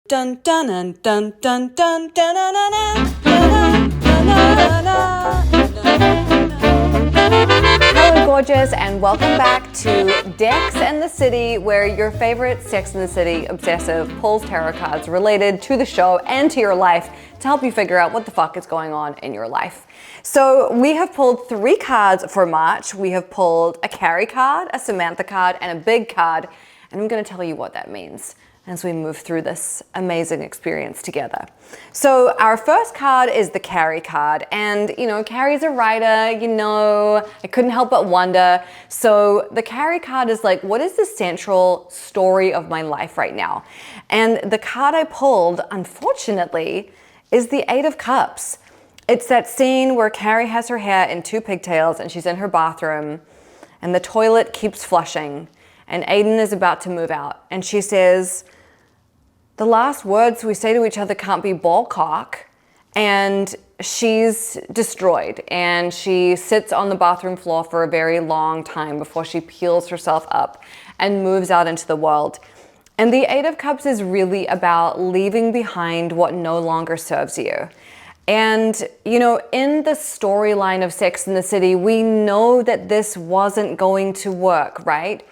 Dun dun dun dun dun dun dun dun Hello gorgeous and welcome back to Decks and the City, where your favorite Sex and the City obsessive pulls tarot cards related to the show and to your life to help you figure out what the fuck is going on in your life. So we have pulled 3 cards for March. We have pulled a Carrie card, a Samantha card, and a big card, and I'm going to tell you what that means as we move through this amazing experience together. So our first card is the Carrie card, and Carrie's a writer, I couldn't help but wonder. So the Carrie card is like, what is the central story of my life right now? And the card I pulled, unfortunately, is the 8 of Cups. It's that scene where Carrie has her hair in 2 pigtails and she's in her bathroom and the toilet keeps flushing and Aiden is about to move out and she says, the last words we say to each other can't be ball cock, and she's destroyed and she sits on the bathroom floor for a very long time before she peels herself up and moves out into the world. And the 8 of Cups is really about leaving behind what no longer serves you. And, in the storyline of Sex and the City, we know that this wasn't going to work, right?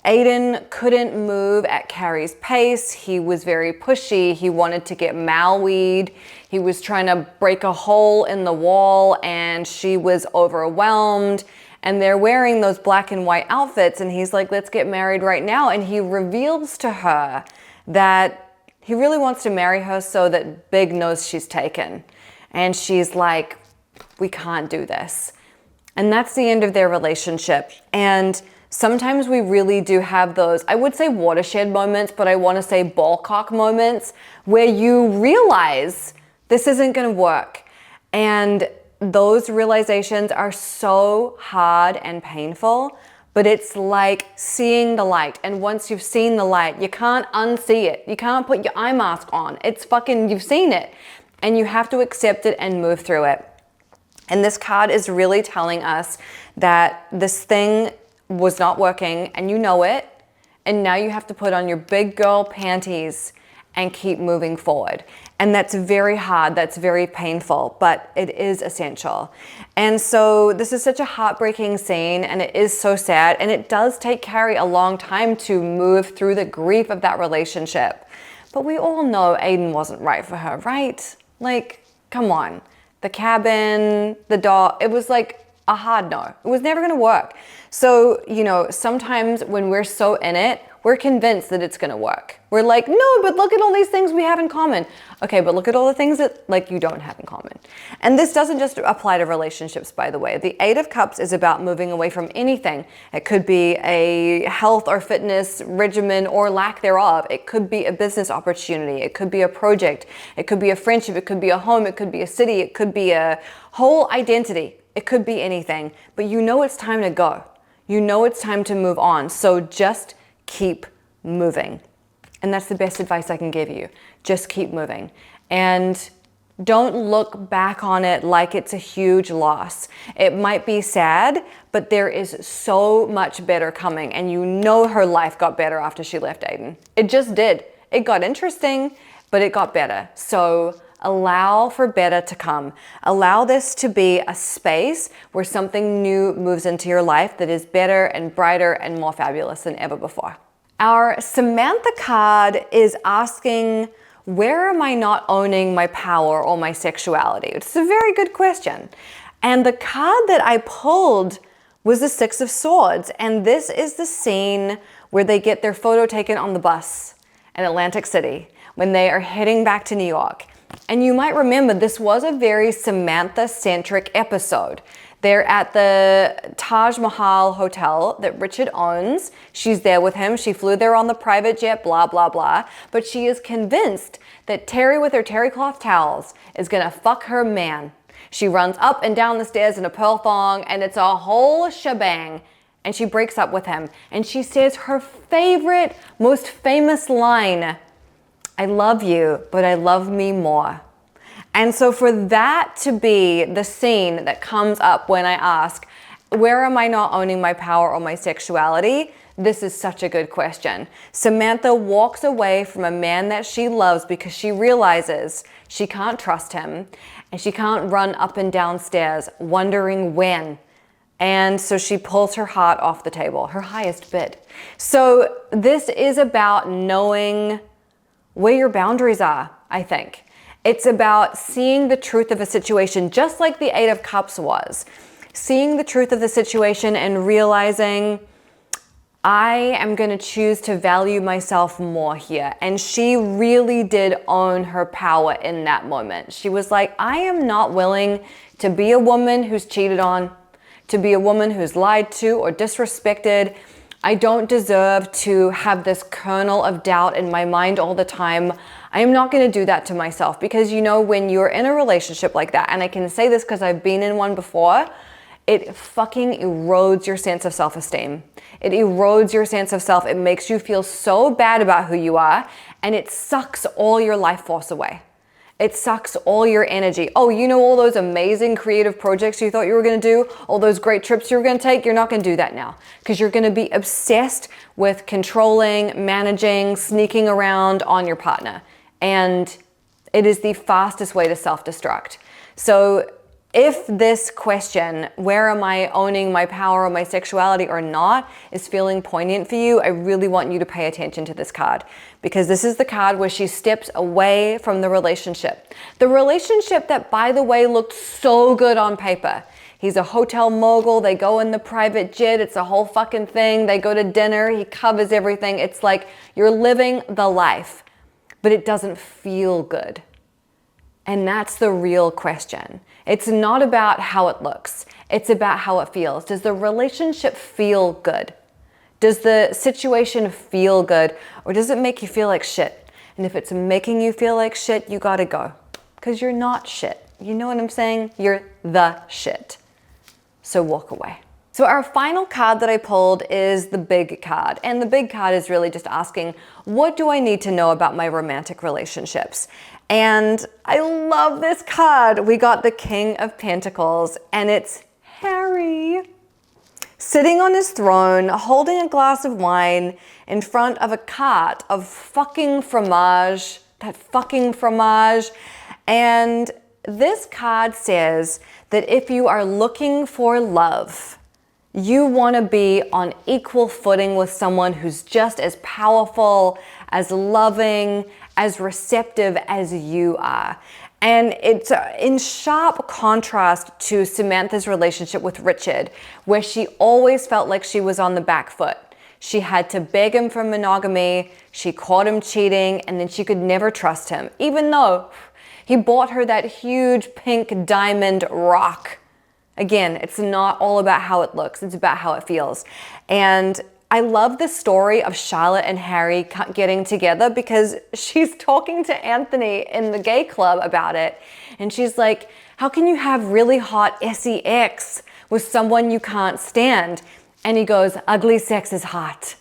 Aiden couldn't move at Carrie's pace. He was very pushy. He wanted to get Mauied. He was trying to break a hole in the wall and she was overwhelmed. And they're wearing those black and white outfits and he's like, let's get married right now. And he reveals to her that he really wants to marry her so that Big knows she's taken. And she's like, we can't do this. And that's the end of their relationship. And sometimes we really do have those, I would say watershed moments, but I want to say ballcock moments where you realize this isn't going to work. And those realizations are so hard and painful, but it's like seeing the light. And once you've seen the light, you can't unsee it. You can't put your eye mask on. It's fucking, you've seen it. And you have to accept it and move through it. And this card is really telling us that this thing was not working and you know it. And now you have to put on your big girl panties and keep moving forward. And that's very hard, that's very painful, but it is essential. And so this is such a heartbreaking scene and it is so sad. And it does take Carrie a long time to move through the grief of that relationship. But we all know Aiden wasn't right for her, right? Like, come on. The cabin, the dog, it was like a hard no. It was never gonna work. So, sometimes when we're so in it, we're convinced that it's gonna work. We're like, no, but look at all these things we have in common. Okay, but look at all the things that you don't have in common. And this doesn't just apply to relationships, by the way. The 8 of Cups is about moving away from anything. It could be a health or fitness regimen or lack thereof. It could be a business opportunity. It could be a project. It could be a friendship. It could be a home. It could be a city. It could be a whole identity. It could be anything, but it's time to go. It's time to move on. So just keep moving. And that's the best advice I can give you. Just keep moving. And don't look back on it like it's a huge loss. It might be sad, but there is so much better coming. And her life got better after she left Aiden. It just did. It got interesting, but it got better. So allow for better to come. Allow this to be a space where something new moves into your life that is better and brighter and more fabulous than ever before. Our Samantha card is asking, where am I not owning my power or my sexuality? It's a very good question. And the card that I pulled was the 6 of Swords. And this is the scene where they get their photo taken on the bus in Atlantic City when they are heading back to New York. And you might remember this was a very Samantha-centric episode. They're at the Taj Mahal hotel that Richard owns. She's there with him. She flew there on the private jet, blah, blah, blah. But she is convinced that Terry with her terry cloth towels is gonna fuck her man. She runs up and down the stairs in a pearl thong and it's a whole shebang. And she breaks up with him. And she says her favorite, most famous line, I love you, but I love me more. And so for that to be the scene that comes up when I ask, where am I not owning my power or my sexuality? This is such a good question. Samantha walks away from a man that she loves because she realizes she can't trust him and she can't run up and down stairs wondering when. And so she pulls her heart off the table, her highest bid. So this is about knowing where your boundaries are, I think. It's about seeing the truth of a situation, just like the Eight of Cups was. Seeing the truth of the situation and realizing, I am going to choose to value myself more here. And she really did own her power in that moment. She was like, I am not willing to be a woman who's cheated on, to be a woman who's lied to or disrespected. I don't deserve to have this kernel of doubt in my mind all the time. I am not going to do that to myself, because you know, when you're in a relationship like that, and I can say this because I've been in one before, it fucking erodes your sense of self-esteem. It erodes your sense of self. It makes you feel so bad about who you are, and it sucks all your life force away. It sucks all your energy. Oh, you know, all those amazing creative projects you thought you were going to do, all those great trips you were going to take, you're not going to do that now, because you're going to be obsessed with controlling, managing, sneaking around on your partner. And it is the fastest way to self-destruct. So if this question, where am I owning my power or my sexuality or not, is feeling poignant for you, I really want you to pay attention to this card, because this is the card where she steps away from the relationship. The relationship that, by the way, looked so good on paper. He's a hotel mogul. They go in the private jet. It's a whole fucking thing. They go to dinner. He covers everything. It's like you're living the life, but it doesn't feel good. And that's the real question. It's not about how it looks. It's about how it feels. Does the relationship feel good? Does the situation feel good? Or does it make you feel like shit? And if it's making you feel like shit, you gotta go. Because you're not shit. You know what I'm saying? You're the shit. So walk away. So our final card that I pulled is the big card. And the big card is really just asking, what do I need to know about my romantic relationships? And I love this card. We got the King of Pentacles, and it's Harry sitting on his throne, holding a glass of wine in front of a cart of fucking fromage, that fucking fromage. And this card says that if you are looking for love, you want to be on equal footing with someone who's just as powerful, as loving, as receptive as you are. And it's in sharp contrast to Samantha's relationship with Richard, where she always felt like she was on the back foot. She had to beg him for monogamy, she caught him cheating, and then she could never trust him, even though he bought her that huge pink diamond rock. Again, it's not all about how it looks, it's about how it feels. And I love the story of Charlotte and Harry getting together, because she's talking to Anthony in the gay club about it. And she's like, how can you have really hot sex with someone you can't stand? And he goes, ugly sex is hot.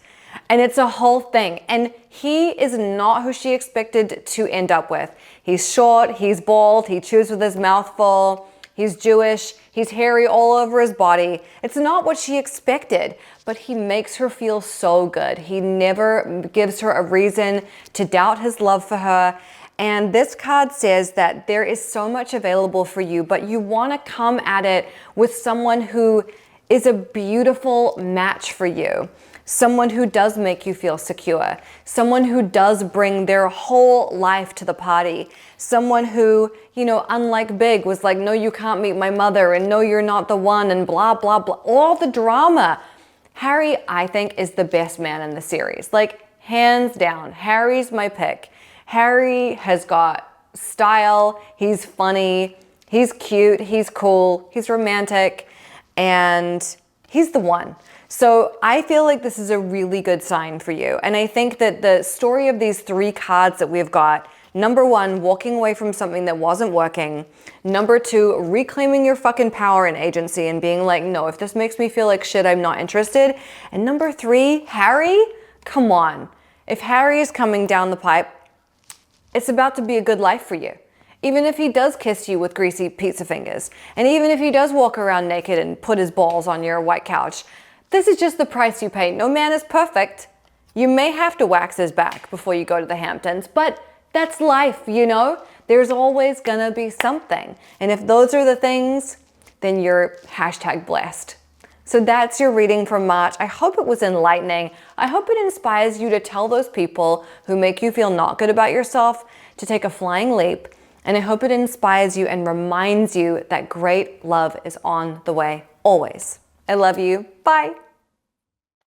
And it's a whole thing. And he is not who she expected to end up with. He's short, he's bald, he chews with his mouth full. He's Jewish, he's hairy all over his body. It's not what she expected, but he makes her feel so good. He never gives her a reason to doubt his love for her. And this card says that there is so much available for you, but you want to come at it with someone who is a beautiful match for you. Someone who does make you feel secure, someone who does bring their whole life to the party, someone who, you know, unlike Big, was like, no, you can't meet my mother, and no, you're not the one, and blah, blah, blah, all the drama. Harry, I think, is the best man in the series. Like, hands down, Harry's my pick. Harry has got style, he's funny, he's cute, he's cool, he's romantic, and he's the one. So I feel like this is a really good sign for you. And I think that the story of these three cards that we've got, number one, walking away from something that wasn't working. Number two, reclaiming your fucking power and agency and being like, no, if this makes me feel like shit, I'm not interested. And number three, Harry, come on. If Harry is coming down the pipe, it's about to be a good life for you. Even if he does kiss you with greasy pizza fingers, and even if he does walk around naked and put his balls on your white couch, This is just the price you pay. No man is perfect. You may have to wax his back before you go to the Hamptons, but that's life, you know? There's always gonna be something. And if those are the things, then you're #blessed. So that's your reading for March. I hope it was enlightening. I hope it inspires you to tell those people who make you feel not good about yourself to take a flying leap. And I hope it inspires you and reminds you that great love is on the way, always. I love you. Bye.